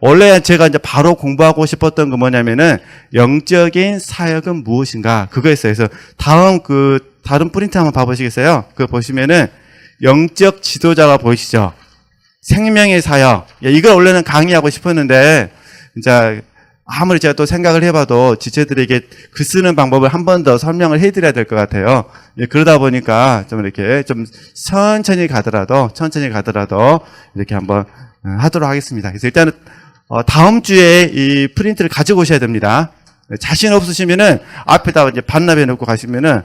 원래 제가 이제 바로 공부하고 싶었던 거 뭐냐면은 영적인 사역은 무엇인가 그거였어요. 그래서 다른 프린트 한번 봐보시겠어요? 그거 보시면은 영적 지도자가 보이시죠? 생명의 사역. 이걸 원래는 강의하고 싶었는데 이제 아무리 제가 또 생각을 해봐도 지체들에게 글 쓰는 방법을 한 번 더 설명을 해드려야 될 것 같아요. 그러다 보니까 좀 이렇게 좀 천천히 가더라도 이렇게 한번 하도록 하겠습니다. 그래서 일단은 다음 주에 이 프린트를 가지고 오셔야 됩니다. 자신 없으시면은 앞에다 이제 반납해 놓고 가시면은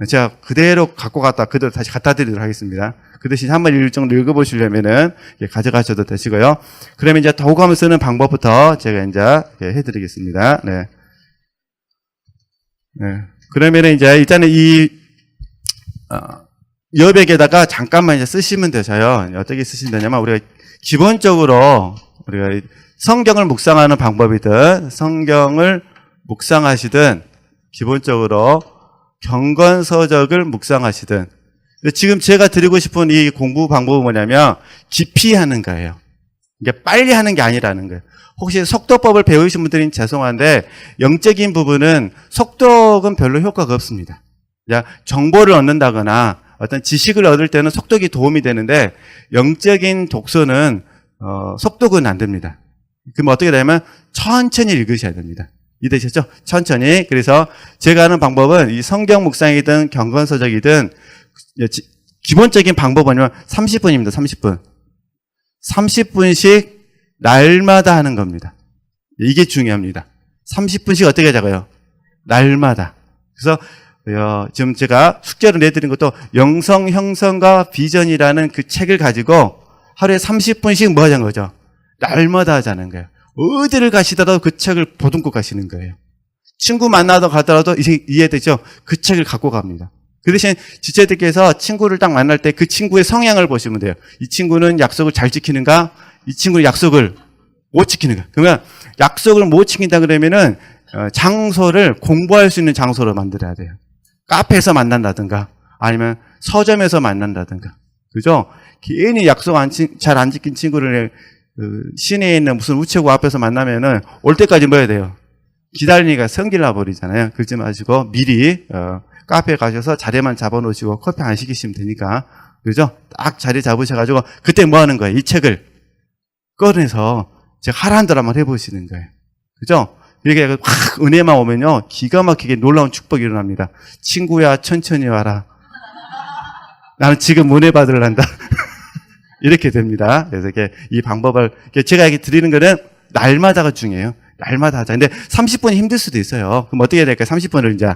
제가 그대로 갖고 갔다 그대로 다시 갖다 드리도록 하겠습니다. 그 대신 한번 일정도 읽어보시려면은 가져가셔도 되시고요. 그러면 이제 도감을 쓰는 방법부터 제가 이제 해드리겠습니다. 네. 그러면은 이제 일단은 이 여백에다가 잠깐만 이제 쓰시면 되셔요. 어떻게 쓰시면 되냐면 우리가 기본적으로 우리가 성경을 묵상하는 방법이든 성경을 묵상하시든 기본적으로 경건서적을 묵상하시든 지금 제가 드리고 싶은 이 공부 방법은 뭐냐면 깊이 하는 거예요. 이게 빨리 하는 게 아니라는 거예요. 혹시 속도법을 배우신 분들은 죄송한데 영적인 부분은 속독은 별로 효과가 없습니다. 정보를 얻는다거나 어떤 지식을 얻을 때는 속독이 도움이 되는데 영적인 독서는 속독은 안 됩니다. 그럼 어떻게 되냐면 천천히 읽으셔야 됩니다. 이해되셨죠? 천천히. 그래서 제가 하는 방법은 이 성경 묵상이든 경건서적이든 기본적인 방법은 30분입니다. 30분. 30분씩 날마다 하는 겁니다. 이게 중요합니다. 30분씩 어떻게 적어요? 날마다. 그래서 지금 제가 숙제로 내드린 것도 영성 형성과 비전이라는 그 책을 가지고 하루에 30분씩 뭐 하자는 거죠? 날마다 하자는 거예요. 어디를 가시더라도 그 책을 보듬고 가시는 거예요. 친구 만나러 가더라도 이해되죠? 그 책을 갖고 갑니다. 그 대신 지체들께서 친구를 딱 만날 때 그 친구의 성향을 보시면 돼요. 이 친구는 약속을 잘 지키는가? 이 친구는 약속을 못 지키는가? 그러면 약속을 못 지킨다 그러면은 장소를 공부할 수 있는 장소로 만들어야 돼요. 카페에서 만난다든가 아니면 서점에서 만난다든가. 그죠? 괜히 약속 잘 안 지킨 친구를 시내에 있는 무슨 우체국 앞에서 만나면은 올 때까지 뭐 해야 돼요? 기다리니까 성질 나버리잖아요. 그러지 마시고 미리 카페에 가셔서 자리만 잡아놓으시고 커피 안 시키시면 되니까. 그죠? 딱 자리 잡으셔가지고 그때 뭐 하는 거예요? 이 책을 꺼내서 제가 하라는 대로 한번 해보시는 거예요. 그죠? 이렇게 확 은혜만 오면요 기가 막히게 놀라운 축복이 일어납니다. 친구야 천천히 와라. 나는 지금 은혜 받으란다. 이렇게 됩니다. 그래서 이 방법을 제가 이렇게 드리는 거는 날마다가 중요해요. 날마다 하자. 근데 30분이 힘들 수도 있어요. 그럼 어떻게 해야 될까요? 30분을 이제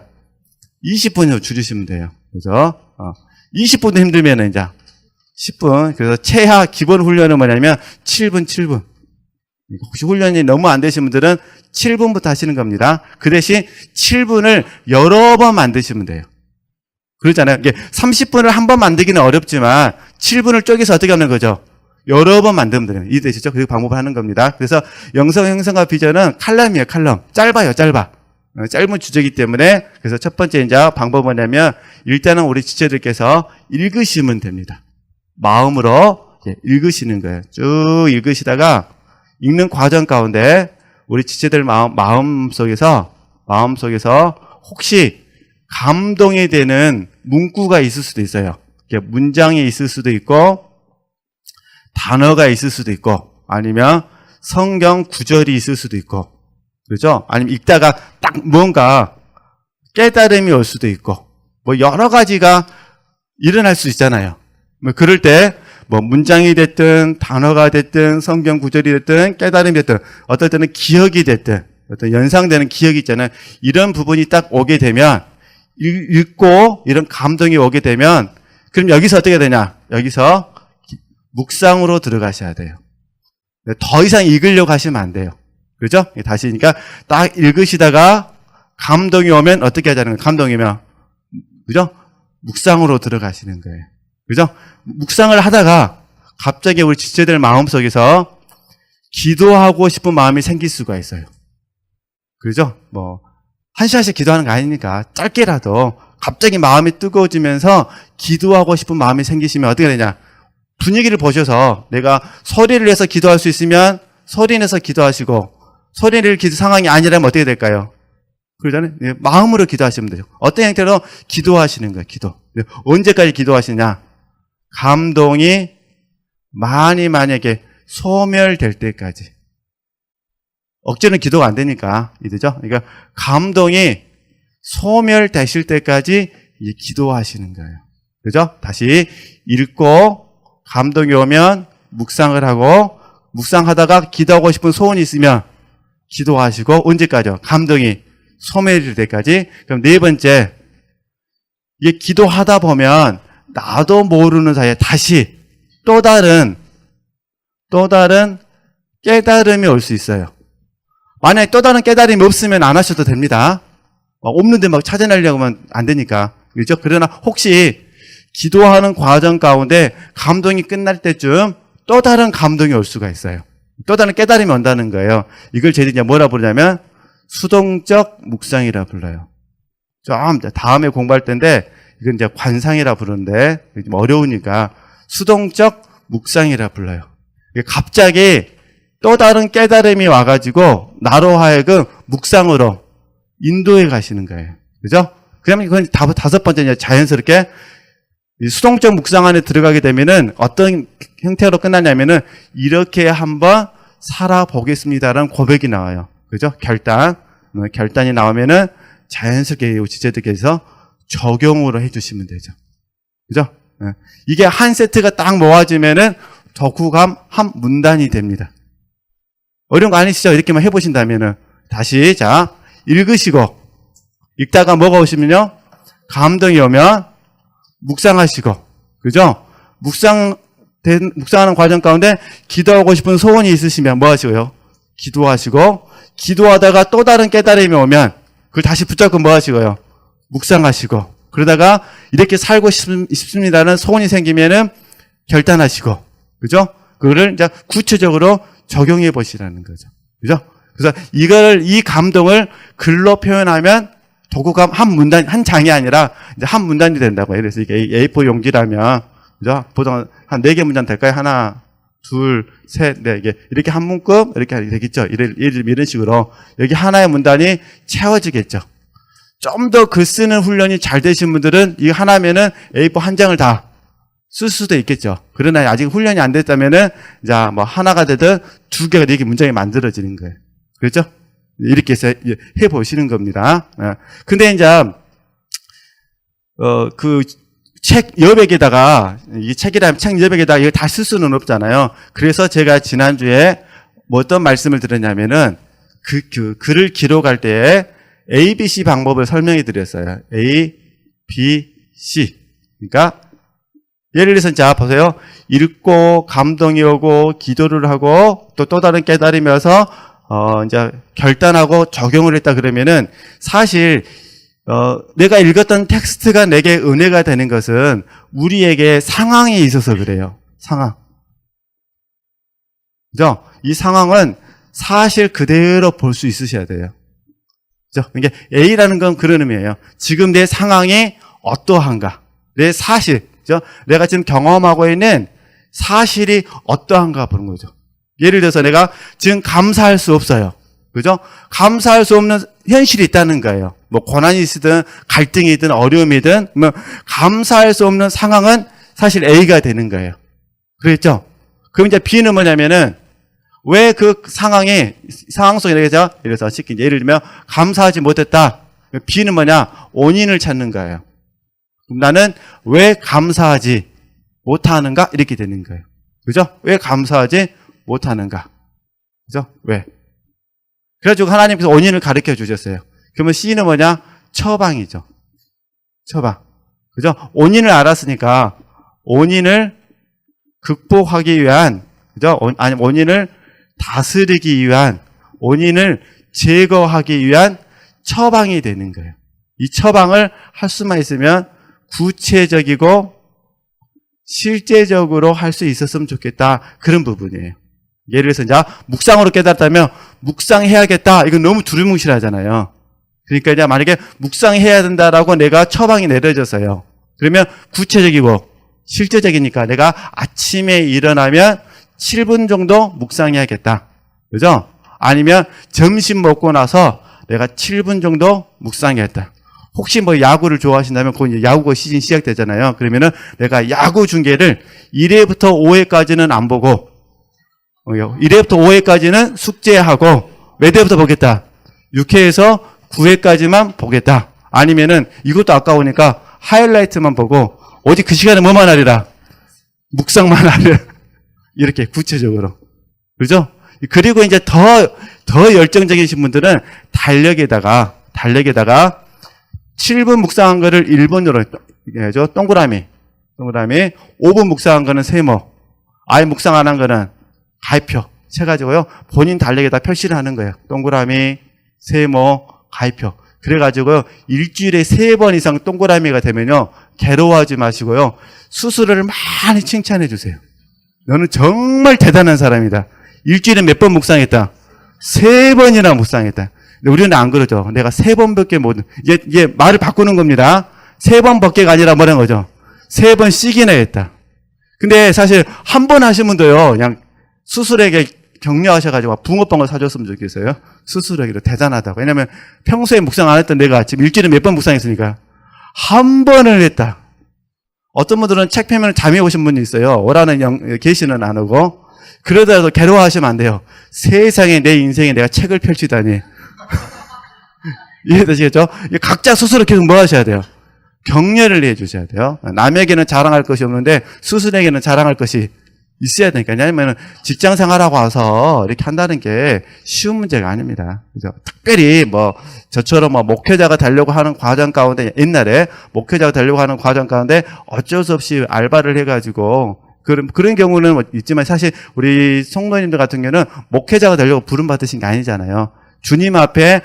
20분으로 줄이시면 돼요. 그죠? 20분도 힘들면 이제 10분. 그래서 최하 기본 훈련은 뭐냐면 7분. 혹시 훈련이 너무 안 되신 분들은 7분부터 하시는 겁니다. 그 대신 7분을 여러 번 만드시면 돼요. 그렇잖아요. 이게 30분을 한 번 만들기는 어렵지만 7분을 쪼개서 어떻게 하는 거죠? 여러 번 만들면 돼요. 이해되시죠? 그 방법을 하는 겁니다. 그래서 영성 형성과 비전은 칼럼이에요. 칼럼. 짧아요. 짧은 주제이기 때문에 그래서 첫 번째 이제 방법은 뭐냐면 일단은 우리 지체들께서 읽으시면 됩니다. 마음으로 읽으시는 거예요. 쭉 읽으시다가 읽는 과정 가운데 우리 지체들 마음 속에서 혹시 감동이 되는 문구가 있을 수도 있어요. 문장이 있을 수도 있고 단어가 있을 수도 있고 아니면 성경 구절이 있을 수도 있고 그렇죠? 아니면 읽다가 딱 뭔가 깨달음이 올 수도 있고 뭐 여러 가지가 일어날 수 있잖아요. 뭐 그럴 때 뭐 문장이 됐든 단어가 됐든 성경 구절이 됐든 깨달음이 됐든 어떨 때는 기억이 됐든 어떤 연상되는 기억이 있잖아요. 이런 부분이 딱 오게 되면 읽고 이런 감동이 오게 되면 그럼 여기서 어떻게 되냐? 여기서 묵상으로 들어가셔야 돼요. 더 이상 읽으려고 하시면 안 돼요. 그죠? 다시 그러니까 딱 읽으시다가 감동이 오면 어떻게 하자는 거예요? 감동이면 그죠? 묵상으로 들어가시는 거예요. 그죠? 묵상을 하다가 갑자기 우리 지체들 마음속에서 기도하고 싶은 마음이 생길 수가 있어요. 그죠? 뭐 한 시간씩 기도하는 거 아니니까 짧게라도 갑자기 마음이 뜨거워지면서 기도하고 싶은 마음이 생기시면 어떻게 되냐? 분위기를 보셔서 내가 소리를 내서 기도할 수 있으면 소리내서 기도하시고 소리낼 기도 상황이 아니라면 어떻게 될까요? 그러잖아요. 예, 마음으로 기도하시면 되죠. 어떤 형태로 기도하시는 거예요. 기도. 언제까지 기도하시냐? 감동이 많이 만약에 소멸될 때까지. 억지로는 기도가 안 되니까 이제죠. 그러니까 감동이 소멸되실 때까지 이제 기도하시는 거예요. 그죠? 다시 읽고 감동이 오면 묵상을 하고 묵상하다가 기도하고 싶은 소원이 있으면 기도하시고 언제까지요? 감동이 소멸될 때까지. 그럼 네 번째, 이게 기도하다 보면 나도 모르는 사이에 다시 또 다른 깨달음이 올 수 있어요. 만약에 또 다른 깨달음이 없으면 안 하셔도 됩니다. 없는데 막 찾아내려고 하면 안 되니까. 그렇죠? 그러나 혹시 기도하는 과정 가운데 감동이 끝날 때쯤 또 다른 감동이 올 수가 있어요. 또 다른 깨달음이 온다는 거예요. 이걸 저희들이 이제 뭐라 부르냐면 수동적 묵상이라 불러요. 좀 다음에 공부할 때인데 이건 이제 관상이라 부르는데 좀 어려우니까 수동적 묵상이라 불러요. 갑자기 또 다른 깨달음이 와가지고 나로 하여금 묵상으로 인도해 가시는 거예요. 그죠? 그러면 이건 다섯 번째 자연스럽게 수동적 묵상 안에 들어가게 되면은 어떤 형태로 끝나냐면은 이렇게 한번 살아보겠습니다라는 고백이 나와요. 그죠? 결단이 나오면은 자연스럽게 지체들께서 적용으로 해주시면 되죠. 그죠? 이게 한 세트가 딱 모아지면은 덕후감 한 문단이 됩니다. 어려운 거 아니시죠? 이렇게만 해보신다면은 다시 자 읽으시고 읽다가 뭐가 오시면요 감동이 오면 묵상하시고 그죠? 묵상하는 과정 가운데 기도하고 싶은 소원이 있으시면 뭐 하시고요? 기도하시고 기도하다가 또 다른 깨달음이 오면 그걸 다시 붙잡고 뭐 하시고요? 묵상하시고 그러다가 이렇게 살고 싶습니다는 소원이 생기면은 결단하시고 그죠? 그거를 이제 구체적으로 적용해 보시라는 거죠. 그죠? 그래서 이 감동을 글로 표현하면 도구감 한 장이 아니라 이제 한 문단이 된다고요. 그래서 이게 A4 용지라면, 그죠? 보통 한 4개 문단 될까요? 하나, 둘, 셋, 네 개. 이렇게 한 문급, 이렇게 되겠죠? 이런 식으로. 여기 하나의 문단이 채워지겠죠. 좀 더 글 쓰는 훈련이 잘 되신 분들은 이 하나면은 A4 한 장을 다 쓸 수도 있겠죠. 그러나 아직 훈련이 안 됐다면은, 자, 뭐 하나가 되든 2개가 4개 문장이 만들어지는 거예요. 그렇죠? 이렇게 해서 해보시는 겁니다. 근데 이제, 책 여백에다가, 이 책이라면 책 여백에다가 이거 다 쓸 수는 없잖아요. 그래서 제가 지난주에 뭐 어떤 말씀을 드렸냐면은, 글을 기록할 때에 ABC 방법을 설명해 드렸어요. A, B, C. 그러니까, 예를 들어서, 자, 보세요. 읽고, 감동이 오고, 기도를 하고, 또 다른 깨달음이 와서, 이제 결단하고 적용을 했다 그러면은 사실 내가 읽었던 텍스트가 내게 은혜가 되는 것은 우리에게 상황이 있어서 그래요. 상황. 그죠? 이 상황은 사실 그대로 볼 수 있으셔야 돼요. 그죠? 이게 A라는 건 그런 의미예요. 지금 내 상황이 어떠한가? 내 사실, 그죠? 내가 지금 경험하고 있는 사실이 어떠한가 보는 거죠. 예를 들어서 내가 지금 감사할 수 없어요. 그죠? 감사할 수 없는 현실이 있다는 거예요. 뭐 고난이 있든 갈등이든 어려움이든 뭐 감사할 수 없는 상황은 사실 A가 되는 거예요. 그랬죠? 그럼 이제 B는 뭐냐면은 왜 그 상황 속에 이래서 쉽게 예를 들면 감사하지 못했다. B는 뭐냐? 원인을 찾는 거예요. 그럼 나는 왜 감사하지 못하는가? 이렇게 되는 거예요. 그죠? 왜 감사하지 못하는가? 그죠? 왜? 그래가지고 하나님께서 원인을 가르쳐 주셨어요. 그러면 C는 뭐냐? 처방이죠. 처방. 그죠? 원인을 알았으니까 원인을 극복하기 위한, 그죠? 아니, 원인을 다스리기 위한, 원인을 제거하기 위한 처방이 되는 거예요. 이 처방을 할 수만 있으면 구체적이고 실제적으로 할 수 있었으면 좋겠다. 그런 부분이에요. 예를 들어서 이제 묵상으로 깨달았다면 묵상해야겠다. 이건 너무 두루뭉실하잖아요. 그러니까 이제 만약에 묵상해야 된다라고 내가 처방이 내려져서요. 그러면 구체적이고 실제적이니까 내가 아침에 일어나면 7분 정도 묵상해야겠다. 그죠? 아니면 점심 먹고 나서 내가 7분 정도 묵상했다. 혹시 뭐 야구를 좋아하신다면 곧 이제 야구가 시즌 시작되잖아요. 그러면은 내가 야구 중계를 1회부터 5회까지는 안 보고 1회부터 5회까지는 숙제하고 몇 회부터 보겠다. 6회에서 9회까지만 보겠다. 아니면은 이것도 아까우니까 하이라이트만 보고 오직 그 시간에 뭐만 하리라? 묵상만 하리라. 이렇게 구체적으로. 그죠? 그리고 이제 더 열정적이신 분들은 달력에다가 7분 묵상한 거를 1번으로 해죠. 동그라미. 5분 묵상한 거는 세모. 아예 묵상 안 한 거는 가위표 채가지고요. 본인 달력에다 표시를 하는 거예요. 동그라미, 세모, 가위표. 그래가지고요. 일주일에 3번 이상 동그라미가 되면요. 괴로워하지 마시고요. 스스로를 많이 칭찬해 주세요. 너는 정말 대단한 사람이다. 일주일에 몇 번 묵상했다? 3번이나 묵상했다. 근데 우리는 안 그러죠. 내가 3번밖에 못, 이제 말을 바꾸는 겁니다. 3번밖에가 아니라 뭐라는 거죠? 3번씩이나 했다. 근데 사실 한 번 하신 분도요, 그냥 스스로에게 격려하셔가지고 붕어빵을 사줬으면 좋겠어요. 스스로에게도 대단하다고. 왜냐면 평소에 묵상 안 했던 내가 지금 일주일에 몇 번 묵상했으니까 한 번을 했다. 어떤 분들은 책 펴면 잠이 오신 분이 있어요. 오라는 계시는 안 오고. 그러더라도 괴로워하시면 안 돼요. 세상에 내 인생에 내가 책을 펼치다니. 이해되시겠죠? 각자 스스로 계속 뭐 하셔야 돼요? 격려를 해 주셔야 돼요. 남에게는 자랑할 것이 없는데 스스로에게는 자랑할 것이 있어야 되니까. 왜냐하면 직장 생활하고 와서 이렇게 한다는 게 쉬운 문제가 아닙니다. 그죠? 특별히 저처럼 목회자가 되려고 하는 과정 가운데, 옛날에 목회자가 되려고 하는 과정 가운데 어쩔 수 없이 알바를 해가지고 그런 경우는 있지만 사실 우리 성도님들 같은 경우는 목회자가 되려고 부름받으신 게 아니잖아요. 주님 앞에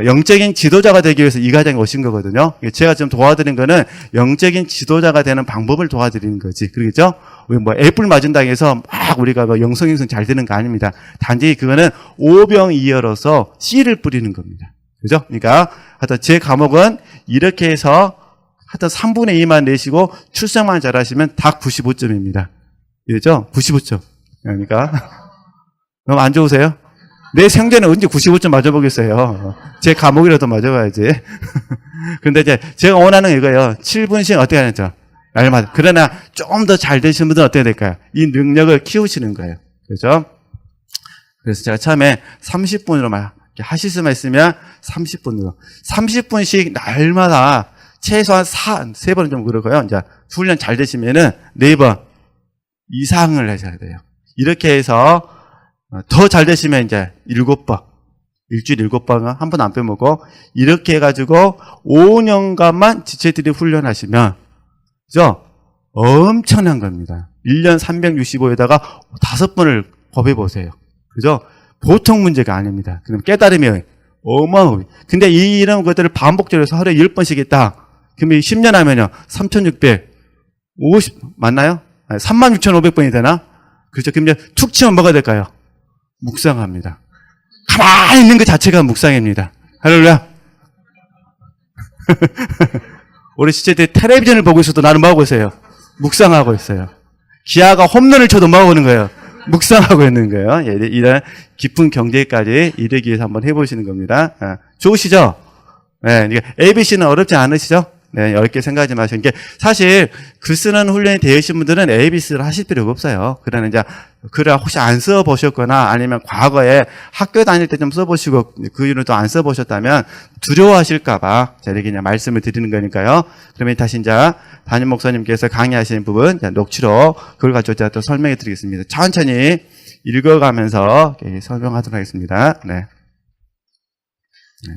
영적인 지도자가 되기 위해서 이 과정에 오신 거거든요. 제가 지금 도와드린 거는 영적인 지도자가 되는 방법을 도와드리는 거지. 그러겠죠? 우리 애플 맞은다고 해서 막 우리가 영성영성 잘 되는 거 아닙니다. 단지 그거는 오병이어로서 씨를 뿌리는 겁니다. 그죠? 그러니까 하여튼 제 과목은 이렇게 해서 하여튼 3분의 2만 내시고 출석만 잘하시면 다 95점입니다. 그죠? 95점. 그러니까 너무 안 좋으세요? 내 생전에 언제 95점 맞아보겠어요. 제 과목이라도 맞아봐야지. 근데 이제 제가 원하는 이거예요. 7분씩 어떻게 하는지 날마다. 그러나 좀 더 잘 되시는 분들은 어떻게 될까요? 이 능력을 키우시는 거예요. 그렇죠? 그래서 제가 처음에 30분으로만 하실 수만 있으면 30분으로. 30분씩 날마다 최소한 3번은 좀 그렇고요. 이제 훈련 잘 되시면은 4번 이상을 하셔야 돼요. 이렇게 해서 더 잘 되시면 이제 7번. 일주일 7번 한 번 안 빼먹고 이렇게 해가지고 5년간만 지체들이 훈련하시면 그죠? 엄청난 겁니다. 1년 365에다가 5번을 법해 보세요. 그죠? 보통 문제가 아닙니다. 그럼 깨달으면 어마어마해. 근데 이런 것들을 반복적으로 해서 하루에 10번씩 했다. 그러면 10년 하면요. 3,650 맞나요? 36,500번이 되나? 그렇죠. 그럼 이제 툭 치면 뭐가 될까요? 묵상합니다. 가만히 있는 것 자체가 묵상입니다. 할렐루야. 우리 시체들이 텔레비전을 보고 있어도 나는 뭐 하고 있어요? 묵상하고 있어요. 기아가 홈런을 쳐도 뭐 하고 있는 거예요? 묵상하고 있는 거예요. 이런 깊은 경제까지 이르기 위해서 한번 해보시는 겁니다. 좋으시죠? 네, ABC는 어렵지 않으시죠? 네, 어렵게 생각하지 마시고. 이게 사실 글 쓰는 훈련이 되신 분들은 ABC를 하실 필요가 없어요. 그러나 이제 글을 혹시 안 써보셨거나 아니면 과거에 학교 다닐 때 좀 써보시고 그 이후로 또 안 써보셨다면 두려워하실까봐 제가 이렇게 그냥 말씀을 드리는 거니까요. 그러면 다시 이제 담임 목사님께서 강의하시는 부분 녹취로 그걸 가지고 제가 또 설명해 드리겠습니다. 천천히 읽어가면서 설명하도록 하겠습니다. 네.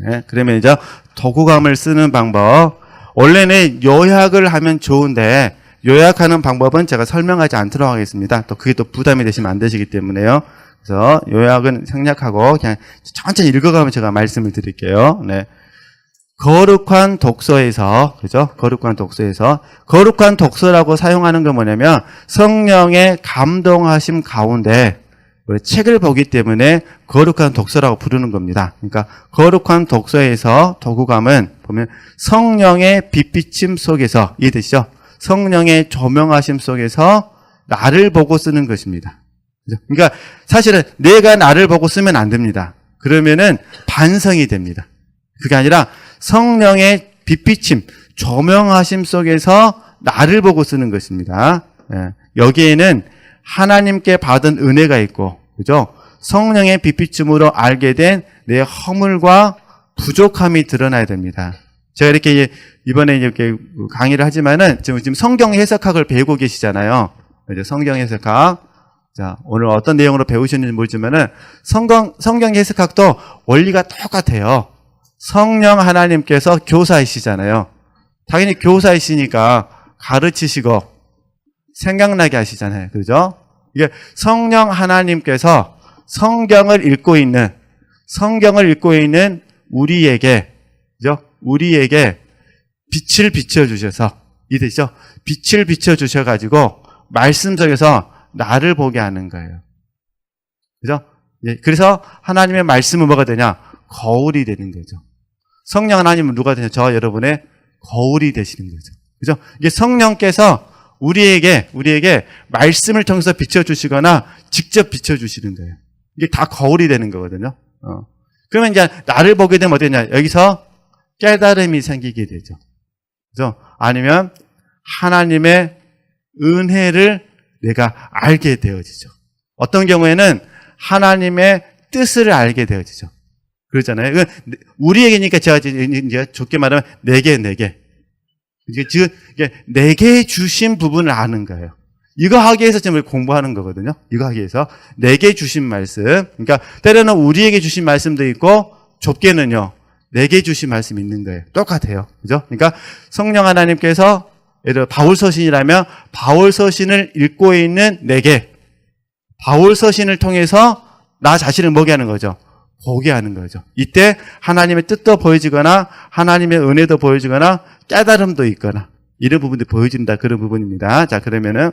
네. 그러면 이제 도구감을 쓰는 방법. 원래는 요약을 하면 좋은데 요약하는 방법은 제가 설명하지 않도록 하겠습니다. 또 그게 또 부담이 되시면 안 되시기 때문에요. 그래서 요약은 생략하고 그냥 천천히 읽어가면 제가 말씀을 드릴게요. 네. 거룩한 독서에서, 그죠? 거룩한 독서라고 사용하는 건 뭐냐면 성령의 감동하심 가운데 책을 보기 때문에 거룩한 독서라고 부르는 겁니다. 그러니까 거룩한 독서에서 도구감은 보면 성령의 빛비침 속에서, 이해되시죠? 성령의 조명하심 속에서 나를 보고 쓰는 것입니다. 그죠? 그러니까 사실은 내가 나를 보고 쓰면 안 됩니다. 그러면은 반성이 됩니다. 그게 아니라 성령의 빛비침, 조명하심 속에서 나를 보고 쓰는 것입니다. 예. 여기에는 하나님께 받은 은혜가 있고, 그죠? 성령의 빛비침으로 알게 된 내 허물과 부족함이 드러나야 됩니다. 제가 이렇게 이번에 이렇게 강의를 하지만은 지금 성경 해석학을 배우고 계시잖아요. 이제 성경 해석학. 자, 오늘 어떤 내용으로 배우셨는지 모르지만은 성경 해석학도 원리가 똑같아요. 성령 하나님께서 교사이시잖아요. 당연히 교사이시니까 가르치시고 생각나게 하시잖아요. 그죠? 이게 성령 하나님께서 성경을 읽고 있는 우리에게, 그죠? 우리에게 빛을 비춰주셔서, 이해되죠? 빛을 비춰주셔가지고, 말씀 속에서 나를 보게 하는 거예요. 그죠? 예, 그래서 하나님의 말씀은 뭐가 되냐? 거울이 되는 거죠. 성령 하나님은 누가 되냐? 저 여러분의 거울이 되시는 거죠. 그죠? 이게 성령께서 우리에게 말씀을 통해서 비춰주시거나 직접 비춰주시는 거예요. 이게 다 거울이 되는 거거든요. 그러면 이제 나를 보게 되면 어떠냐? 여기서 깨달음이 생기게 되죠. 그죠? 아니면 하나님의 은혜를 내가 알게 되어지죠. 어떤 경우에는 하나님의 뜻을 알게 되어지죠. 그렇잖아요. 우리에게니까 제가 이제 좋게 말하면 내게. 즉, 내게 주신 부분을 아는 거예요. 이거 하기 위해서 지금 공부하는 거거든요. 이거 하기 위해서. 내게 주신 말씀. 그러니까, 때로는 우리에게 주신 말씀도 있고, 좁게는요, 내게 주신 말씀이 있는 거예요. 똑같아요. 그죠? 그러니까, 성령 하나님께서, 예를 들어, 바울서신이라면, 바울서신을 읽고 있는 내게, 바울서신을 통해서 나 자신을 뭐게 하는 거죠? 보게 하는 거죠. 이때 하나님의 뜻도 보여지거나, 하나님의 은혜도 보여지거나, 깨달음도 있거나, 이런 부분들이 보여진다. 그런 부분입니다. 자, 그러면은,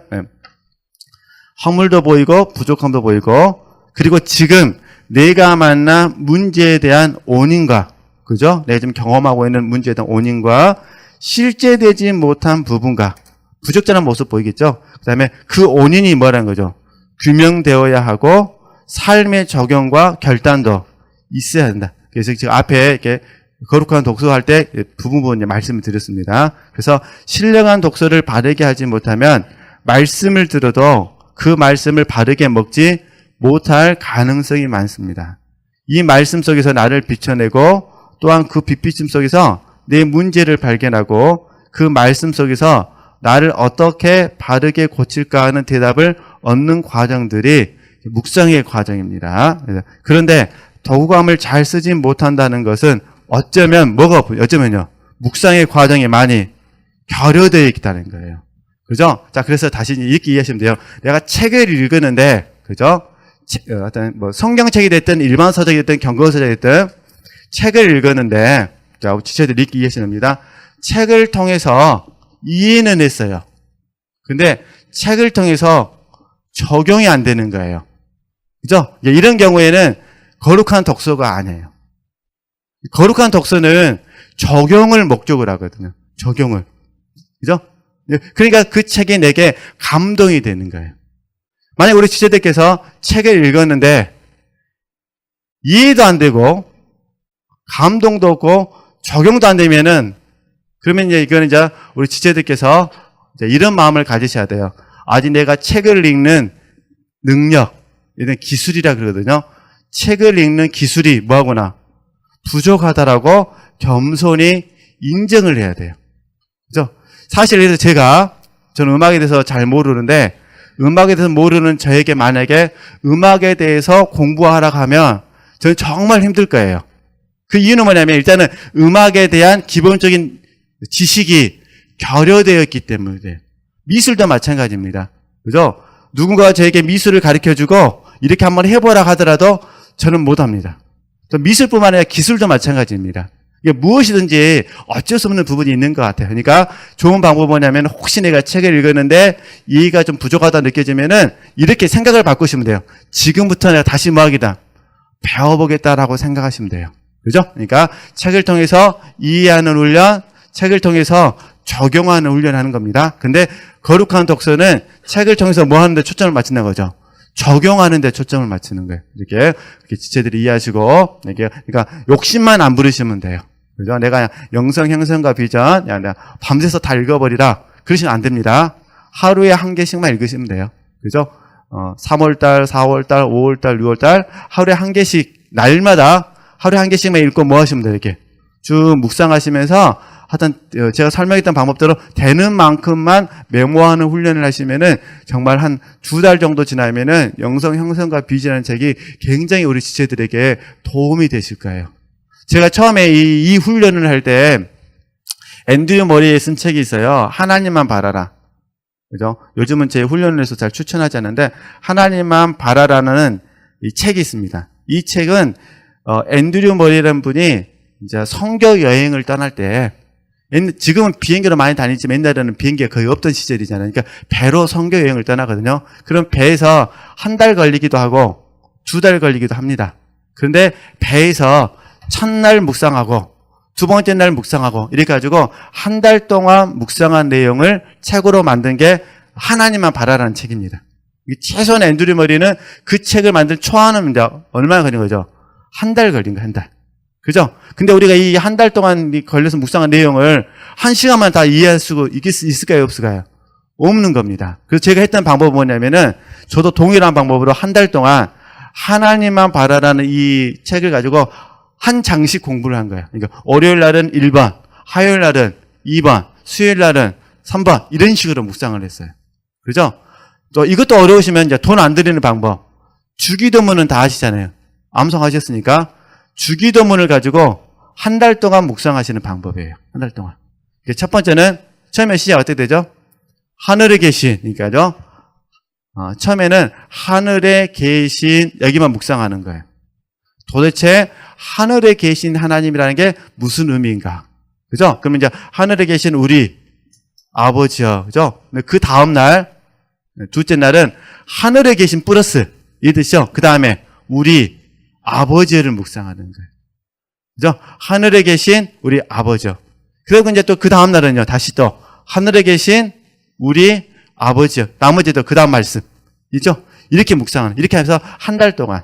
허물도 보이고, 부족함도 보이고, 그리고 지금 내가 만난 문제에 대한 원인과, 그죠? 내가 지금 경험하고 있는 문제에 대한 원인과, 실제되지 못한 부분과, 부적절한 모습 보이겠죠? 그 다음에 그 원인이 뭐라는 거죠? 규명되어야 하고, 삶의 적용과 결단도 있어야 한다. 그래서 지금 앞에 이렇게 거룩한 독서할 때 부분 말씀을 드렸습니다. 그래서 신령한 독서를 바르게 하지 못하면 말씀을 들어도 그 말씀을 바르게 먹지 못할 가능성이 많습니다. 이 말씀 속에서 나를 비춰내고 또한 그 빛비침 속에서 내 문제를 발견하고 그 말씀 속에서 나를 어떻게 바르게 고칠까 하는 대답을 얻는 과정들이 묵상의 과정입니다. 그런데 도구감을 잘 쓰지 못한다는 것은 어쩌면요. 묵상의 과정이 많이 결여되어 있다는 거예요. 그죠? 자, 그래서 다시 이렇게 이해하시면 돼요. 내가 책을 읽었는데, 그죠? 어떤, 성경책이 됐든, 일반 서적이 됐든, 경건서적이 됐든, 책을 읽었는데, 자, 지체들 이렇게 이해하시면 됩니다. 책을 통해서 이해는 했어요. 근데 책을 통해서 적용이 안 되는 거예요. 그죠? 이런 경우에는 거룩한 독서가 아니에요. 거룩한 독서는 적용을 목적으로 하거든요. 적용을. 그죠? 그러니까 그 책이 내게 감동이 되는 거예요. 만약 우리 지체들께서 책을 읽었는데 이해도 안 되고 감동도 없고 적용도 안 되면은 그러면 이거는 우리 지체들께서 이런 마음을 가지셔야 돼요. 아직 내가 책을 읽는 능력, 이런 기술이라 그러거든요. 책을 읽는 기술이 뭐하구나? 부족하다라고 겸손히 인정을 해야 돼요. 그죠? 사실 그래서 저는 음악에 대해서 잘 모르는데, 음악에 대해서 모르는 저에게 만약에 음악에 대해서 공부하라고 하면 저는 정말 힘들 거예요. 그 이유는 뭐냐면 일단은 음악에 대한 기본적인 지식이 결여되어 있기 때문에. 미술도 마찬가지입니다. 그죠? 누군가가 저에게 미술을 가르쳐주고 이렇게 한번 해보라 하더라도 저는 못합니다. 또 미술뿐만 아니라 기술도 마찬가지입니다. 이게 무엇이든지 어쩔 수 없는 부분이 있는 것 같아요. 그러니까 좋은 방법은 뭐냐면 혹시 내가 책을 읽었는데 이해가 좀 부족하다 느껴지면은 이렇게 생각을 바꾸시면 돼요. 지금부터 내가 다시 뭐하기다? 배워보겠다라고 생각하시면 돼요. 그죠? 그러니까 책을 통해서 이해하는 훈련, 책을 통해서 적용하는 훈련을 하는 겁니다. 근데 거룩한 독서는 책을 통해서 뭐 하는데 초점을 맞춘다는 거죠. 적용하는 데 초점을 맞추는 거예요. 이렇게 지체들이 이해하시고, 그러니까 욕심만 안 부리시면 돼요. 그죠? 내가 영성, 형성과 비전, 야, 내가 밤새서 다 읽어버리라. 그러시면 안 됩니다. 하루에 한 개씩만 읽으시면 돼요. 그죠? 3월달, 4월달, 5월달, 6월달, 하루에 한 개씩, 날마다 하루에 한 개씩만 읽고 뭐 하시면 돼요, 이렇게. 쭉 묵상하시면서, 하여튼, 제가 설명했던 방법대로 되는 만큼만 메모하는 훈련을 하시면은, 정말 한 2달 정도 지나면은, 영성, 형성과 비전이라는 책이 굉장히 우리 지체들에게 도움이 되실 거예요. 제가 처음에 이 훈련을 할 때, 앤드류 머리에 쓴 책이 있어요. 하나님만 바라라. 그죠? 요즘은 제 훈련을 해서 잘 추천하지 않는데, 하나님만 바라라는 이 책이 있습니다. 이 책은, 앤드류 머리라는 분이 이제 선교 여행을 떠날 때, 지금은 비행기로 많이 다니지만 옛날에는 비행기가 거의 없던 시절이잖아요. 그러니까 배로 선교 여행을 떠나거든요. 그럼 배에서 1달 걸리기도 하고 2달 걸리기도 합니다. 그런데 배에서 첫날 묵상하고 2번째 날 묵상하고 이렇게 가지고 1달 동안 묵상한 내용을 책으로 만든 게 하나님만 바라라는 책입니다. 최소한 앤드류 머리는 그 책을 만들 초안은 얼마나 걸린 거죠? 1달 걸린 거예요, 1달. 그죠? 근데 우리가 이 1달 동안 걸려서 묵상한 내용을 1시간만 다 이해할 수 있을까요? 없을까요? 없는 겁니다. 그래서 제가 했던 방법은 뭐냐면은 저도 동일한 방법으로 1달 동안 하나님만 바라라는 이 책을 가지고 한 장씩 공부를 한 거예요. 그러니까 월요일 날은 1번, 화요일 날은 2번, 수요일 날은 3번 이런 식으로 묵상을 했어요. 그죠? 또 이것도 어려우시면 이제 돈 안 들이는 방법. 주기도문은 다 아시잖아요. 암송하셨으니까 주기도문을 가지고 1달 동안 묵상하시는 방법이에요. 1달 동안. 첫 번째는 처음에 시작 어떻게 되죠? 하늘에 계신, 그러니까죠. 처음에는 하늘에 계신 여기만 묵상하는 거예요. 도대체 하늘에 계신 하나님이라는 게 무슨 의미인가? 그죠? 그러면 이제 하늘에 계신 우리 아버지요. 그죠? 그 다음 날, 둘째 날은 하늘에 계신 플러스 이 뜻이죠. 그 다음에 우리 아버지를 묵상하는 거예요. 그죠? 하늘에 계신 우리 아버지. 그리고 이제 또 그 다음 날은요, 다시 또 하늘에 계신 우리 아버지. 나머지도 그 다음 말씀. 이죠? 이렇게 묵상하는, 이렇게 해서 1달 동안,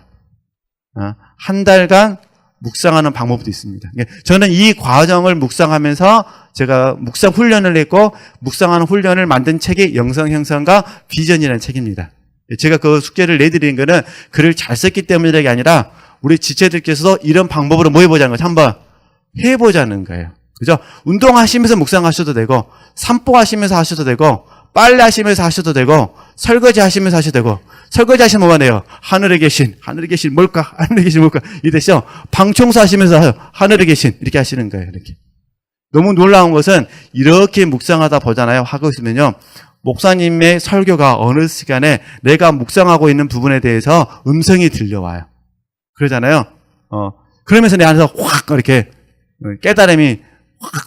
1달간 묵상하는 방법도 있습니다. 저는 이 과정을 묵상하면서 제가 묵상 훈련을 했고, 묵상하는 훈련을 만든 책이 영성 형성과 비전이라는 책입니다. 제가 그 숙제를 내드리는 거는 글을 잘 썼기 때문이라는 게 아니라 우리 지체들께서도 이런 방법으로 뭐 해보자는 거죠. 한번 해보자는 거예요. 그죠? 운동하시면서 묵상하셔도 되고, 산보하시면서 하셔도 되고, 빨래 하시면서 하셔도 되고, 설거지 하시면서 하셔도 되고, 설거지 하시면 뭐가 돼요? 하늘에 계신 뭘까? 하늘에 계신 뭘까? 이 뜻이요. 방 청소하시면서 하늘에 계신, 이렇게 하시는 거예요. 이렇게. 너무 놀라운 것은 이렇게 묵상하다 보잖아요. 하고 있으면요. 목사님의 설교가 어느 시간에 내가 묵상하고 있는 부분에 대해서 음성이 들려와요. 그러잖아요. 그러면서 내 안에서 확 이렇게 깨달음이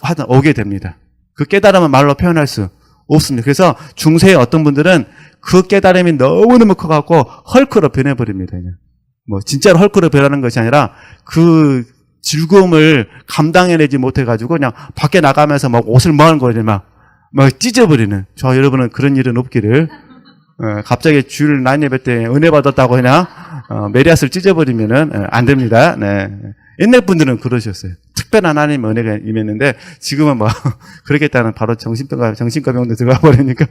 확 오게 됩니다. 그 깨달음은 말로 표현할 수 없습니다. 그래서 중세의 어떤 분들은 그 깨달음이 너무너무 커갖고 헐크로 변해버립니다. 그냥. 뭐 진짜로 헐크로 변하는 것이 아니라 그 즐거움을 감당해내지 못해가지고 그냥 밖에 나가면서 막 옷을 뭐하는 거예요. 막 찢어버리는. 저 여러분은 그런 일은 없기를. 갑자기 주일 난 예배 때 은혜 받았다고 그냥 메리아스를 찢어버리면은 안 됩니다. 네. 옛날 분들은 그러셨어요. 특별한 하나님의 은혜가 임했는데 지금은 뭐 그러겠다는 바로 정신과 병원에 들어가 버리니까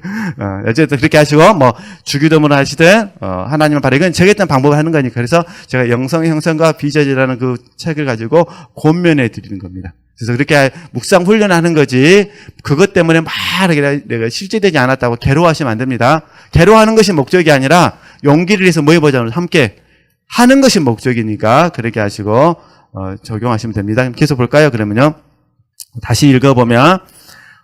어쨌든 그렇게 하시고 뭐 주기도문을 하시든 하나님을 바라. 이건 제가 했던 방법을 하는 거니까. 그래서 제가 영성 형성과 비전이라는 그 책을 가지고 권면해 드리는 겁니다. 그래서 그렇게 묵상 훈련하는 거지 그것 때문에 막 내가 실제되지 않았다고 괴로워하시면 안 됩니다. 괴로워하는 것이 목적이 아니라 용기를 내서 뭐 해보자면 함께 하는 것이 목적이니까 그렇게 하시고 적용하시면 됩니다. 계속 볼까요? 그러면요. 다시 읽어보면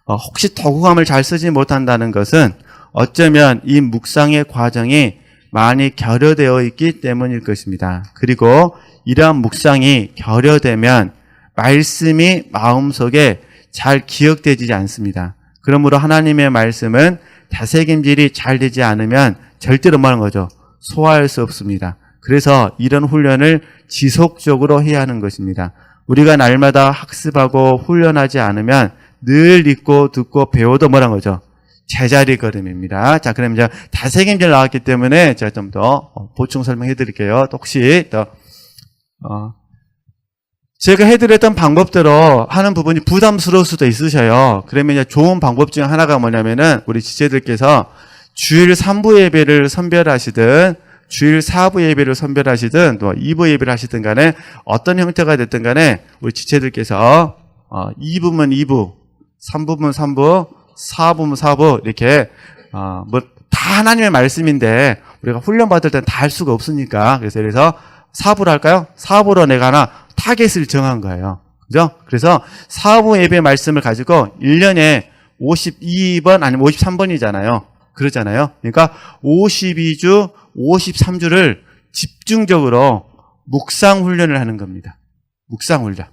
혹시 도구감을 잘 쓰지 못한다는 것은 어쩌면 이 묵상의 과정이 많이 결여되어 있기 때문일 것입니다. 그리고 이러한 묵상이 결여되면 말씀이 마음속에 잘 기억되지 않습니다. 그러므로 하나님의 말씀은 다새김질이 잘 되지 않으면 절대로 뭐하는 거죠? 소화할 수 없습니다. 그래서 이런 훈련을 지속적으로 해야 하는 것입니다. 우리가 날마다 학습하고 훈련하지 않으면 늘 읽고 듣고 배워도 뭐란 거죠? 제자리 걸음입니다. 자, 그럼 이제 다세김질 나왔기 때문에 제가 좀 더 보충 설명해 드릴게요. 또 혹시 더, 제가 해드렸던 방법대로 하는 부분이 부담스러울 수도 있으셔요. 그러면 이제 좋은 방법 중 하나가 뭐냐면은 우리 지체들께서 주일 3부 예배를 선별하시든 주일 4부 예배를 선별하시든 또 2부 예배를 하시든 간에 어떤 형태가 됐든 간에 우리 지체들께서 2부면 2부, 3부면 3부, 4부면 4부 이렇게 뭐 다 하나님의 말씀인데 우리가 훈련 받을 때는 다 할 수가 없으니까 그래서 4부로 할까요? 4부로 내가 하나 타겟을 정한 거예요. 그죠? 그래서 4부 예배 말씀을 가지고 1년에 52번 아니면 53번이잖아요. 그러잖아요. 그러니까 52주, 53주를 집중적으로 묵상 훈련을 하는 겁니다. 묵상 훈련.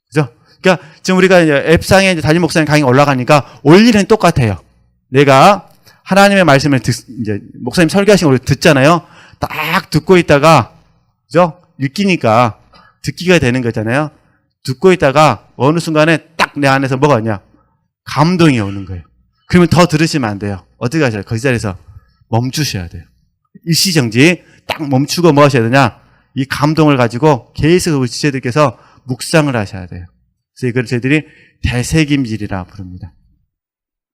그죠? 그러니까 지금 우리가 이제 앱상에 이제 담임 목사님 강의 올라가니까 올 일은 똑같아요. 내가 하나님의 말씀을 이제 목사님 설교하신 걸 듣잖아요. 딱 듣고 있다가, 그죠? 읽기니까 듣기가 되는 거잖아요. 듣고 있다가 어느 순간에 딱 내 안에서 뭐가 오냐? 감동이 오는 거예요. 그러면 더 들으시면 안 돼요. 어떻게 하셔요? 그 자리에서 멈추셔야 돼요. 일시정지 딱 멈추고 뭐 하셔야 되냐? 이 감동을 가지고 계속 우리 지체들께서 묵상을 하셔야 돼요. 그래서 이걸 저희들이 되새김질이라 부릅니다.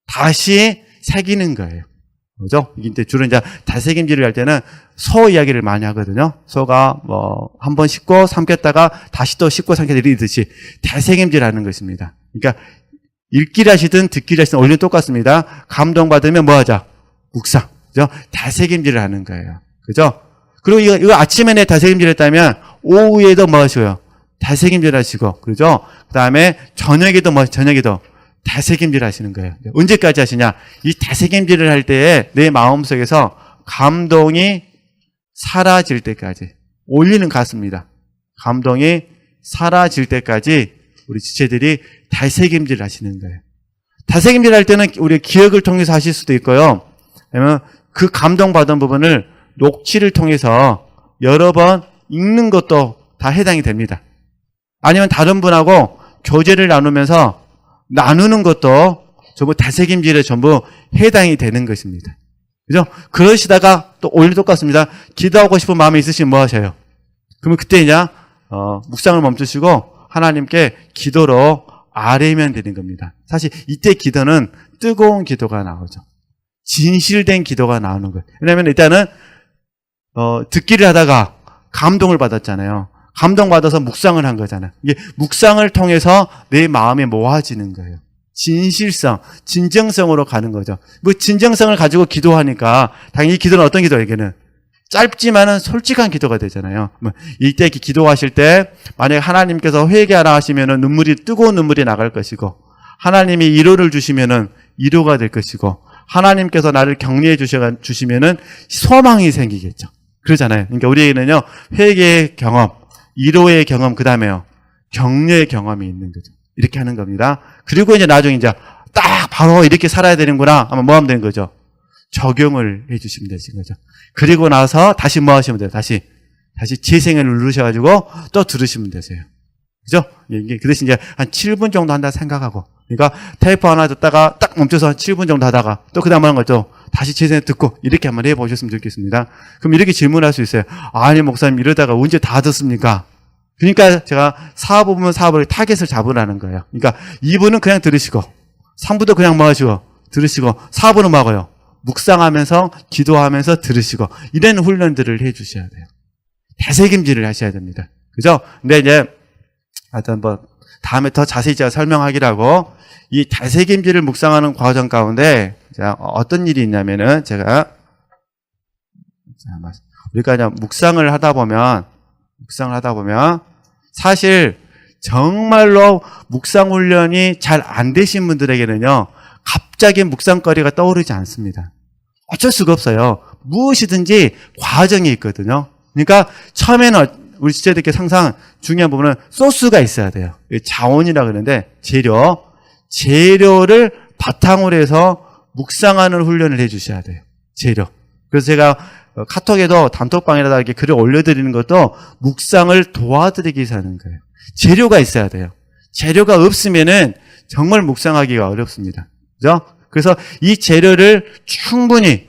다시 새기는 거예요. 그죠? 이게 주로 이제 되새김질을 할 때는 소 이야기를 많이 하거든요. 소가 뭐 한 번 씻고 삼켰다가 다시 또 씻고 삼켰다 이러듯이 되새김질 하는 것입니다. 그러니까 읽기를 하시든 듣기를 하시든 원리는 똑같습니다. 감동받으면 뭐 하자? 묵상. 그죠? 되새김질을 하는 거예요. 그죠? 그리고 이거 아침에 내 되새김질 했다면 오후에도 뭐 하시고요? 되새김질 하시고, 그죠? 그 다음에 저녁에도 되새김질 하시는 거예요. 언제까지 하시냐? 이 되새김질을 할 때에 내 마음속에서 감동이 사라질 때까지. 올리는 같습니다. 감동이 사라질 때까지 우리 지체들이 되새김질 하시는 거예요. 되새김질 할 때는 우리 기억을 통해서 하실 수도 있고요. 아니면 그 감동받은 부분을 녹취를 통해서 여러 번 읽는 것도 다 해당이 됩니다. 아니면 다른 분하고 교제를 나누는 것도 전부 되새김질에 전부 해당이 되는 것입니다. 그죠? 그러시다가 또 오히려 똑같습니다. 기도하고 싶은 마음이 있으시면 뭐 하셔요? 그러면 그때 이제 묵상을 멈추시고 하나님께 기도로 아뢰면 되는 겁니다. 사실 이때 기도는 뜨거운 기도가 나오죠. 진실된 기도가 나오는 거예요. 왜냐하면 일단은 듣기를 하다가 감동을 받았잖아요. 감동받아서 묵상을 한 거잖아요. 이게 묵상을 통해서 내 마음이 모아지는 거예요. 진실성, 진정성으로 가는 거죠. 뭐 진정성을 가지고 기도하니까 당연히 이 기도는 어떤 기도예요? 이게는 짧지만은 솔직한 기도가 되잖아요. 이때 기도하실 때 만약에 하나님께서 회개하라 하시면은 뜨거운 눈물이 나갈 것이고 하나님이 위로를 주시면은 위로가 될 것이고 하나님께서 나를 격려해 주시면은 소망이 생기겠죠. 그러잖아요. 그러니까 우리에게는요 회개의 경험, 위로의 경험, 그 다음에요 격려의 경험이 있는 거죠. 이렇게 하는 겁니다. 그리고 이제 나중에 이제 딱 바로 이렇게 살아야 되는구나 하면 뭐 하면 되는 거죠? 적용을 해 주시면 되는 거죠. 그리고 나서 다시 뭐 하시면 돼요? 다시 재생을 누르셔가지고 또 들으시면 되세요. 그죠? 이게 그 대신 이제 한 7분 정도 한다 생각하고. 그러니까 테이프 하나 듣다가 딱 멈춰서 한 7분 정도 하다가 또 그 다음 하는 거죠. 다시 재생 듣고 이렇게 한번 해보셨으면 좋겠습니다. 그럼 이렇게 질문할 수 있어요. 아니, 목사님 이러다가 언제 다 듣습니까? 그러니까 제가 4부면 4부를 타겟을 잡으라는 거예요. 그러니까 2부는 그냥 들으시고 3부도 그냥 뭐 하시고 들으시고 4부는 뭐하고요? 묵상하면서 기도하면서 들으시고 이런 훈련들을 해 주셔야 돼요. 되새김질을 하셔야 됩니다. 그죠? 근데 이제 하여튼 뭐 다음에 더 자세히 제가 설명하기라고 이 되새김질을 묵상하는 과정 가운데 어떤 일이 있냐면은 우리가 그냥 묵상을 하다 보면 사실 정말로 묵상 훈련이 잘 안 되신 분들에게는요 갑자기 묵상거리가 떠오르지 않습니다. 어쩔 수가 없어요. 무엇이든지 과정이 있거든요. 그러니까 처음에는 우리 지체들께 항상 중요한 부분은 소스가 있어야 돼요. 자원이라 그러는데 재료를 바탕으로 해서 묵상하는 훈련을 해 주셔야 돼요. 재료. 그래서 제가 카톡에도 단톡방에다가 이렇게 글을 올려드리는 것도 묵상을 도와드리기 위해서 하는 거예요. 재료가 있어야 돼요. 재료가 없으면은 정말 묵상하기가 어렵습니다. 그죠? 그래서 이 재료를 충분히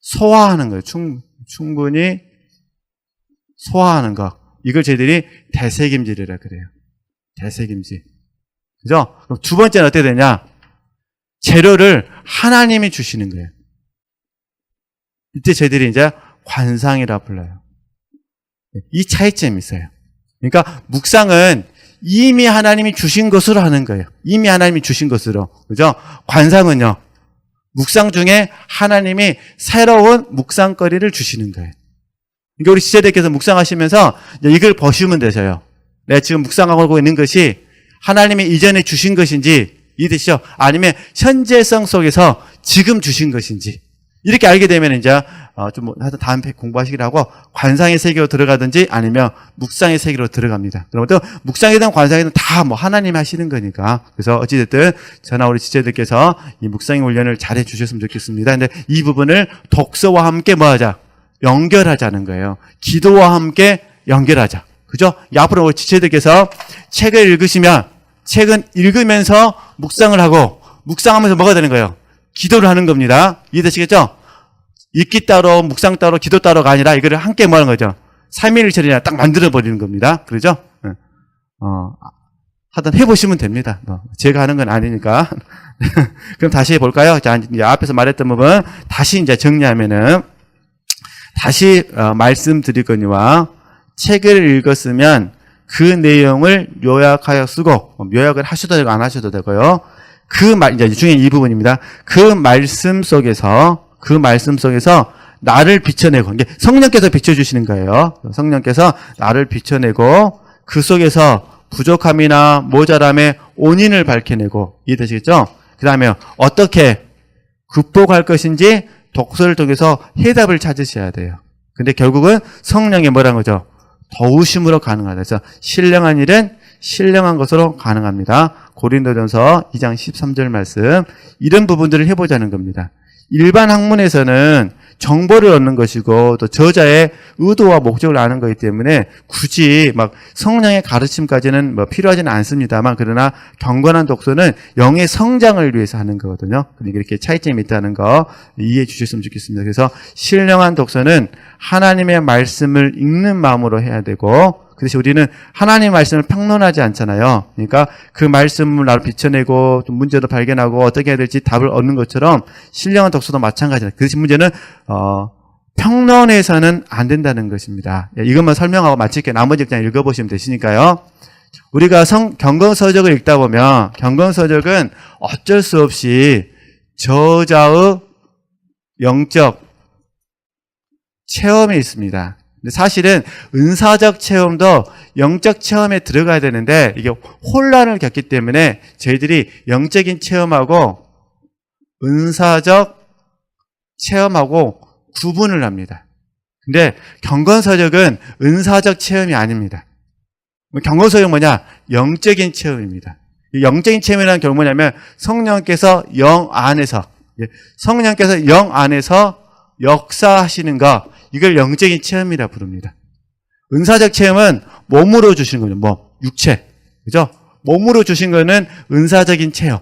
소화하는 거예요. 충분히 소화하는 거. 이걸 저희들이 대세김질이라 그래요. 대세김질. 그죠? 그럼 두 번째는 어떻게 되냐? 재료를 하나님이 주시는 거예요. 이때 저희들이 이제 관상이라 불러요. 이 차이점이 있어요. 그러니까 묵상은 이미 하나님이 주신 것으로 하는 거예요. 이미 하나님이 주신 것으로. 그죠? 관상은요. 묵상 중에 하나님이 새로운 묵상거리를 주시는 거예요. 그러니까 우리 지체들께서 묵상하시면서 이걸 보시면 되셔요. 내가 지금 묵상하고 있는 것이 하나님이 이전에 주신 것인지 이해되시죠? 아니면 현재성 속에서 지금 주신 것인지 이렇게 알게 되면 이제 좀 하여튼 다음 공부하시기로 하고 관상의 세계로 들어가든지 아니면 묵상의 세계로 들어갑니다. 그러면 또 묵상이든 관상이든 다 뭐 하나님이 하시는 거니까. 그래서 어찌됐든 저나 우리 지체들께서 이 묵상의 훈련을 잘 해주셨으면 좋겠습니다. 근데 이 부분을 독서와 함께 뭐 하자? 연결하자는 거예요. 기도와 함께 연결하자. 그죠? 앞으로 우리 지체들께서 책을 읽으시면 책은 읽으면서 묵상을 하고 묵상하면서 뭐가 되는 거예요? 기도를 하는 겁니다. 이해되시겠죠? 읽기 따로 묵상 따로 기도 따로가 아니라 이거를 함께 뭐 하는 거죠? 삼위일체를 딱 만들어버리는 겁니다. 그러죠? 하여튼 해보시면 됩니다. 제가 하는 건 아니니까. 그럼 다시 해볼까요? 자, 이제 앞에서 말했던 부분 다시 이제 정리하면은 다시 말씀드리거니와 책을 읽었으면 그 내용을 요약하여 쓰고 요약을 하셔도 되고 안 하셔도 되고요. 이제 중요한 이 부분입니다. 그 말씀 속에서 나를 비춰내고 이게 성령께서 비춰주시는 거예요. 성령께서 나를 비춰내고 그 속에서 부족함이나 모자람의 원인을 밝혀내고 이해되시겠죠? 그 다음에 어떻게 극복할 것인지 독서를 통해서 해답을 찾으셔야 돼요. 근데 결국은 성령의 뭐라는 거죠? 도우심으로 가능하다. 그래서 신령한 일은 신령한 것으로 가능합니다. 고린도전서 2장 13절 말씀. 이런 부분들을 해보자는 겁니다. 일반 학문에서는 정보를 얻는 것이고 또 저자의 의도와 목적을 아는 거기 때문에 굳이 막 성령의 가르침까지는 뭐 필요하지는 않습니다만 그러나 경건한 독서는 영의 성장을 위해서 하는 거거든요. 그러니까 이렇게 차이점이 있다는 거 이해해 주셨으면 좋겠습니다. 그래서 신령한 독서는 하나님의 말씀을 읽는 마음으로 해야 되고 그 대신 우리는 하나님의 말씀을 평론하지 않잖아요. 그러니까 그 말씀을 나로 비춰내고 또 문제도 발견하고 어떻게 해야 될지 답을 얻는 것처럼 신령한 독서도 마찬가지다. 그 대신 문제는 평론해서는 안 된다는 것입니다. 이것만 설명하고 마칠게요. 나머지 그냥 읽어보시면 되시니까요. 우리가 경건서적을 읽다 보면 경건서적은 어쩔 수 없이 저자의 영적 체험이 있습니다. 근데 사실은 은사적 체험도 영적 체험에 들어가야 되는데 이게 혼란을 겪기 때문에 저희들이 영적인 체험하고 은사적 체험하고 구분을 합니다. 근데 경건서적은 은사적 체험이 아닙니다. 경건서적은 뭐냐? 영적인 체험입니다. 이 영적인 체험이라는 결국 뭐냐면 성령께서 영 안에서 역사하시는 것, 이걸 영적인 체험이라 부릅니다. 은사적 체험은 몸으로 주시는 거죠. 육체. 그죠? 몸으로 주신 거는 은사적인 체험.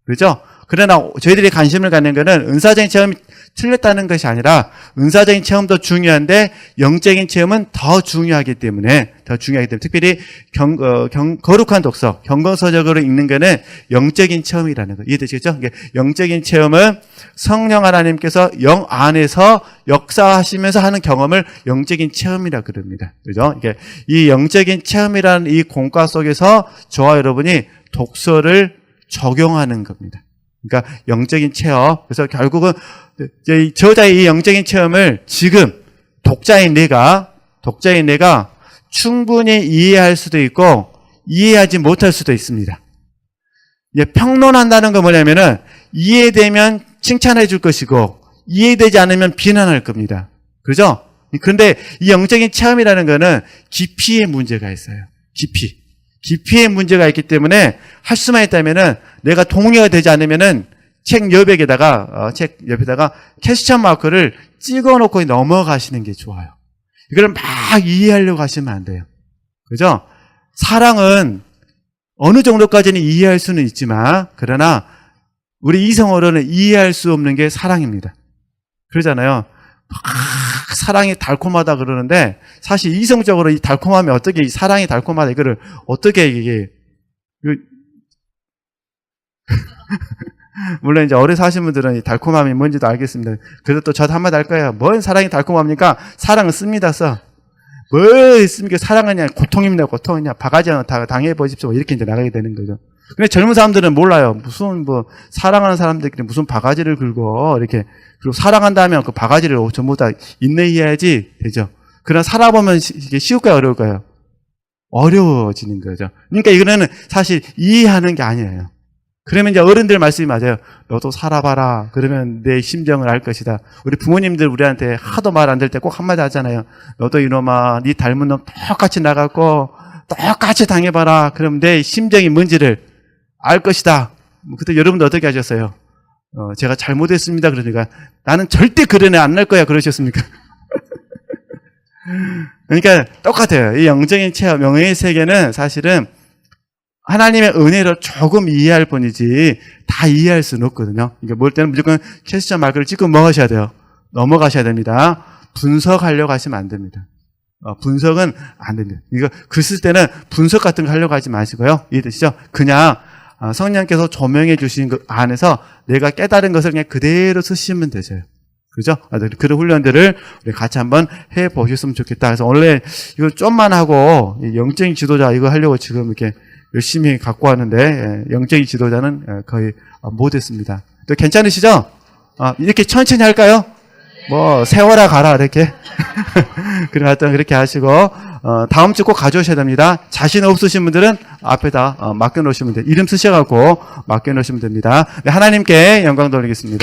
그죠? 그러나 저희들이 관심을 갖는 거는 은사적인 체험이 틀렸다는 것이 아니라 은사적인 체험도 중요한데 영적인 체험은 더 중요하기 때문에 특별히 거룩한 독서, 경건서적으로 읽는 거는 영적인 체험이라는 거 이해되시겠죠? 영적인 체험은 성령 하나님께서 영 안에서 역사하시면서 하는 경험을 영적인 체험이라 그럽니다. 그죠? 이 영적인 체험이라는 이 공과 속에서 저와 여러분이 독서를 적용하는 겁니다. 그러니까 영적인 체험. 그래서 결국은 저자의 이 영적인 체험을 지금 독자인 내가 충분히 이해할 수도 있고 이해하지 못할 수도 있습니다. 평론한다는 건 뭐냐면은 이해되면 칭찬해 줄 것이고 이해되지 않으면 비난할 겁니다. 그죠? 그런데 이 영적인 체험이라는 거는 깊이의 문제가 있어요. 깊이의 문제가 있기 때문에 할 수만 있다면은 내가 동의가 되지 않으면은 책 옆에다가 퀘스천 마크를 찍어 놓고 넘어가시는 게 좋아요. 이걸 막 이해하려고 하시면 안 돼요. 그죠? 사랑은 어느 정도까지는 이해할 수는 있지만, 그러나 우리 이성으로는 이해할 수 없는 게 사랑입니다. 그러잖아요. 사랑이 달콤하다 그러는데, 사실 이성적으로 이 달콤함이 어떻게, 이 사랑이 달콤하다, 이거를 어떻게 이게, 물론 이제 오래 사신 분들은 이 달콤함이 뭔지도 알겠습니다. 그래도 또 저도 한마디 할 거예요. 뭔 사랑이 달콤합니까? 사랑은 씁니다, 써. 뭐 있습니까? 사랑은 그냥 고통입니다, 고통. 그냥 바가지 하나 다 당해보십시오. 이렇게 이제 나가게 되는 거죠. 근데 젊은 사람들은 몰라요. 무슨 사랑하는 사람들끼리 무슨 바가지를 긁고, 이렇게. 그리고 사랑한다면 그 바가지를 전부 다 인내해야지 되죠. 그러나 살아보면 이게 쉬울까요, 어려울까요? 어려워지는 거죠. 그러니까 이거는 사실 이해하는 게 아니에요. 그러면 이제 어른들 말씀이 맞아요. 너도 살아봐라. 그러면 내 심정을 알 것이다. 우리 부모님들 우리한테 하도 말 안 될 때 꼭 한마디 하잖아요. 너도 이놈아, 네 닮은 놈 똑같이 나갔고 똑같이 당해봐라. 그럼 내 심정이 뭔지를 알 것이다. 그때 여러분들 어떻게 하셨어요? 제가 잘못했습니다. 그러니까 나는 절대 그런 애 안 날 거야. 그러셨습니까? 그러니까 똑같아요. 이 영적인 체험, 영의 세계는 사실은 하나님의 은혜로 조금 이해할 뿐이지 다 이해할 수는 없거든요. 그러니까 뭘 때는 무조건 캐스천 마크를 찍고 뭐 하셔야 돼요? 넘어가셔야 됩니다. 분석하려고 하시면 안 됩니다. 분석은 안 됩니다. 이거 글 쓸 때는 분석 같은 거 하려고 하지 마시고요. 이해되시죠? 그냥 성령께서 조명해 주신 그 안에서 내가 깨달은 것을 그냥 그대로 쓰시면 되죠. 그죠? 그런 훈련들을 우리 같이 한번 해 보셨으면 좋겠다. 그래서 원래 이거 좀만 하고 영적인 지도자 이거 하려고 지금 이렇게 열심히 갖고 왔는데 영적인 지도자는 거의 못했습니다. 또 괜찮으시죠? 이렇게 천천히 할까요? 뭐 세워라 가라 이렇게. 그래 하여튼 그렇게 하시고 다음 주 꼭 가져오셔야 됩니다. 자신 없으신 분들은 앞에다 맡겨놓으시면 돼요. 이름 쓰셔갖고 맡겨놓으시면 됩니다. 네, 하나님께 영광 돌리겠습니다.